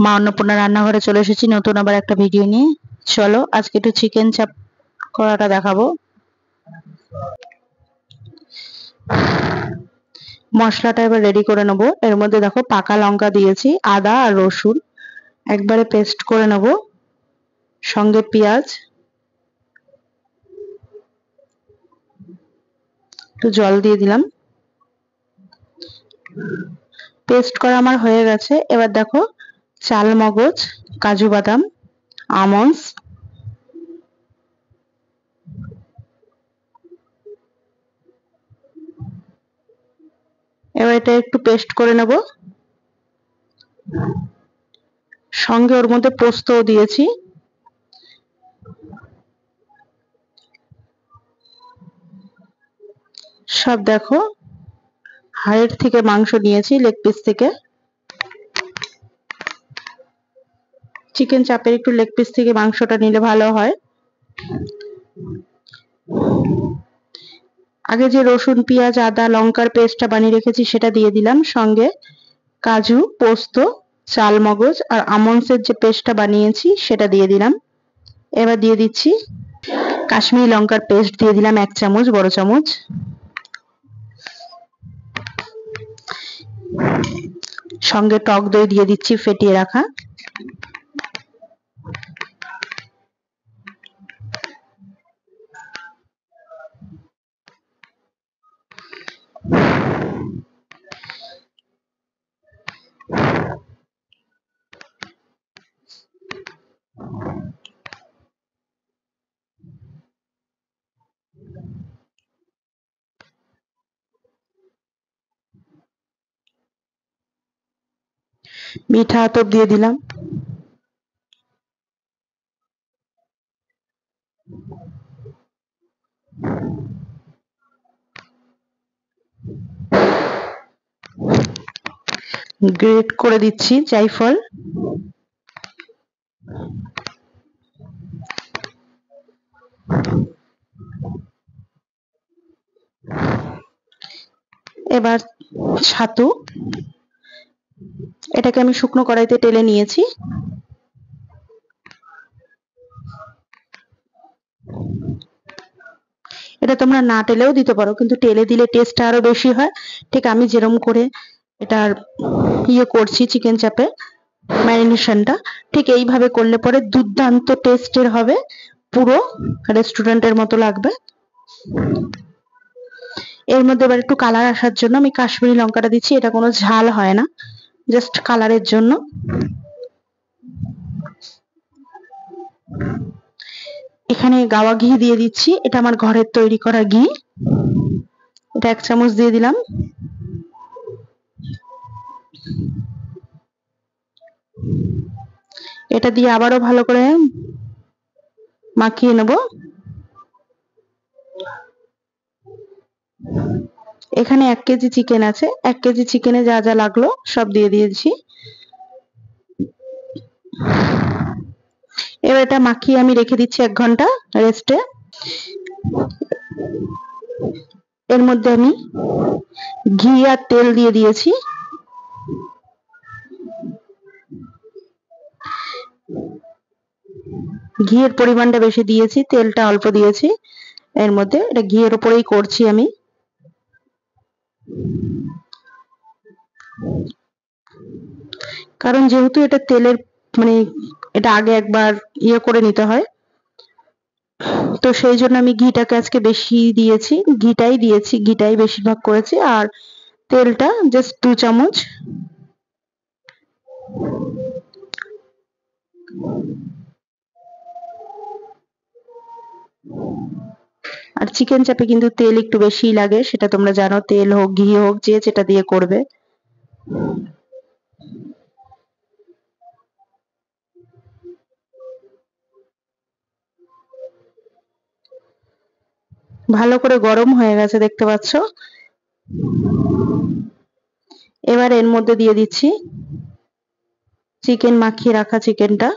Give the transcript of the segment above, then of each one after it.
মা অন্নপূর্ণা রান্নাঘরে চলে এসেছি নতুন আবার একটা ভিডিও নিয়ে। চলো আজকে একটু চিকেন চাপ করাটা দেখাবো। মশলাটা এবার রেডি করে নেব। এর মধ্যে দেখো পাকা লঙ্কা দিয়েছি, আদা আর রসুন একবারে পেস্ট করে নেব, সঙ্গে পেঁয়াজ, একটু জল দিয়ে দিলাম। পেস্ট করা আমার হয়ে গেছে। এবার দেখো চাল মগজ, কাজু বাদাম, আমন্ডস, এবার এটা একটু পেস্ট করে নেব। সঙ্গে ওর মধ্যে পোস্তও দিয়েছি। সব দেখো হাড়ের থেকে মাংস নিয়েছি, লেগ পিস থেকে। চিকেন চাপের একটু লেগ পিস থেকে মাংসটা নিলে ভালো হয়। আগে যে রসুন পেঁয়াজ আদা লঙ্কার পেস্টটা বানিয়ে রেখেছি সেটা দিয়ে দিলাম, সঙ্গে কাজু পোস্ত চাল মগজ আর আমন্ডসের যে পেস্টটা বানিয়েছি সেটা দিয়ে দিলাম। এবার দিয়ে দিচ্ছি কাশ্মীরি লঙ্কার পেস্ট, দিয়ে দিলাম 1 চামচ, বড় চামচ। সঙ্গে টক দই দিয়ে দিচ্ছি ফেটিয়ে রাখা। মিঠা আতর দিয়ে দিলাম। গ্রেট করে দিচ্ছি জায়ফল। এবার ছাতু, এটাকে আমি শুকনো কড়াইতে টেলে নিয়েছি। এটা তোমরা না টেলেও দিতে পারো, কিন্তু টেলে দিলে টেস্টটা আরো বেশি হয়। ঠিক আমি যেরকম করে এটার করছি চিকেন চাপে ম্যারিনেশনটা, ঠিক এইভাবে করলে পরে দুর্দান্ত টেস্টের হবে, পুরো রেস্টুরেন্টের মতো লাগবে। এর মধ্যে এবার একটু কালার আসার জন্য আমি কাশ্মীরি লঙ্কাটা দিচ্ছি। এটা কোনো ঝাল হয় না, জাস্ট কালারের জন্য। এখানে গাওয়া ঘি দিয়ে দিচ্ছি, এটা আমার ঘরের তৈরি করা ঘি, এটা 1 চামচ দিয়ে দিলাম। এটা দিয়ে আবারও ভালো করে মাখিয়ে নেব। এখানে 1 কেজি চিকেন আছে, 1 কেজি চিকেনে যা যা লাগলো সব দিয়ে দিয়েছি। এবার এটা মাখিয়ে আমি রেখে দিচ্ছি 1 ঘন্টা রেস্টে। এর মধ্যে আমি ঘি আর তেল দিয়ে দিয়েছি। ঘিয়ের পরিমাণটা বেশি দিয়েছি, তেলটা অল্প দিয়েছি। এর মধ্যে এটা ঘিয়ের উপরেই করছি আমি। কারণ যেহেতু এটা তেলের মানে এটা আগে একবার করে নিতে হয়, তো সেই জন্য আমি ঘিটাকে আজকে বেশি দিয়েছি, ঘিটাই বেশিরভাগ করেছি। আর তেলটা জাস্ট 2 চামচ। আর চিকেন চাপে কিন্তু তেল একটু বেশিই লাগে, সেটা তোমরা জানো। তেল হোক ঘি হোক যে যেটা দিয়ে করবে। ভালো করে গরম হয়ে গেছে দেখতে পাচ্ছ। এবার এর মধ্যে দিয়ে দিচ্ছি চিকেন মাখিয়ে রাখা চিকেনটা।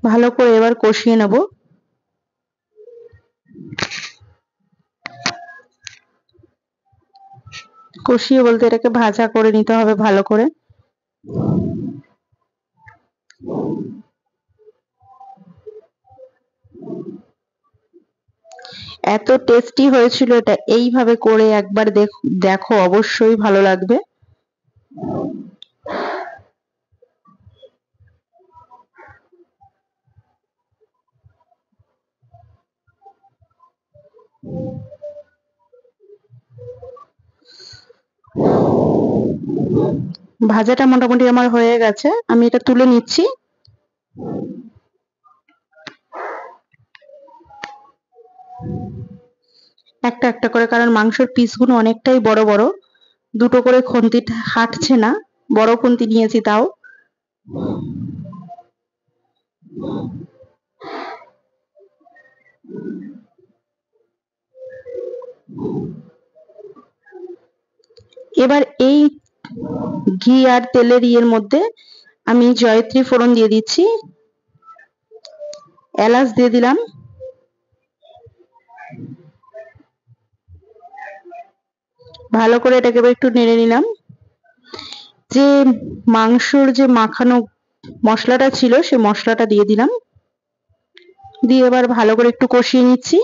ভালো করে এবার কষিয়ে নেব। কষিয়ে বলতে এটাকে ভাজা করে নিতে হবে ভালো করে। এত টেস্টি হয়েছিল এটা, এইভাবে করে একবার দেখো অবশ্যই ভালো লাগবে। ভাজাটা মোটামুটি আমার হয়ে গেছে, আমি এটা তুলে নিচ্ছি। একটা একটা করে, কারণ মাংসের পিসগুলো অনেকটাই বড় বড়, দুটো করে খুন্তি হাঁটছে না, বড় খুন্তি নিয়েছি তাও। এবার এই ঘি আর তেলের ইয়ের মধ্যে আমি জয়ত্রী ফোড়ন দিয়ে দিচ্ছি, এলাচ দিয়ে দিলাম, ভালো করে এটাকে এবার একটু নেড়ে নিলাম। যে মাংসর যে মাখানো মশলাটা ছিল সেই মশলাটা দিয়ে দিলাম, দিয়ে এবার ভালো করে একটু কষিয়ে নিচ্ছি।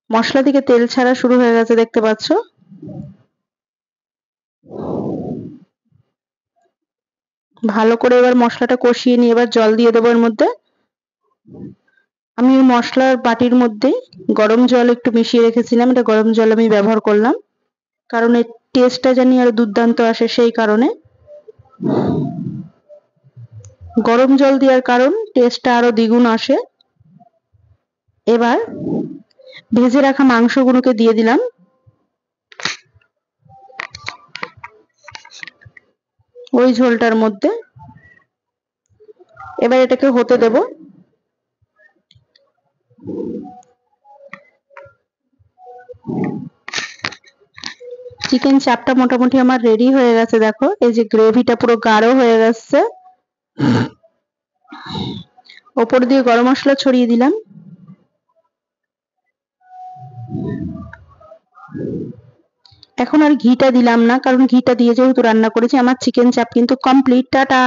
মশলা থেকে তেল ছাড়া শুরু হয়ে গেছে, দেখতে পাচ্ছ। ভালো করে এবার মশলাটা কষিয়ে নিয়ে এবার জল দিয়ে দেবো এর মধ্যে। আমি মশলার বাটির মধ্যে গরম জল একটু মিশিয়ে রেখেছিলাম, এটা গরম জল আমি ব্যবহার করলাম, কারণ এর টেস্টটা জানি আরো দুর্দান্ত আসে, সেই কারণে। গরম জল দেওয়ার কারণ টেস্টটা আরো দ্বিগুণ আসে। এবার ভেজে রাখা মাংসগুলোকে দিয়ে দিলাম, ওই ঝোলটার মধ্যে। এবার এটাকে হতে দেব। চিকেন চাপটা মোটামুটি আমার রেডি হয়ে গেছে, দেখো এই যে গ্রেভিটা পুরো গাঢ় হয়ে গেছে। ওপর দিয়ে গরম মশলা ছড়িয়ে দিলাম। এখন আর ঘিটা দিলাম না, কারণ ঘিটা দিয়ে যেহেতু রান্না করেছি। আমার চিকেন চাপ কিন্তু কমপ্লিট। টাটা।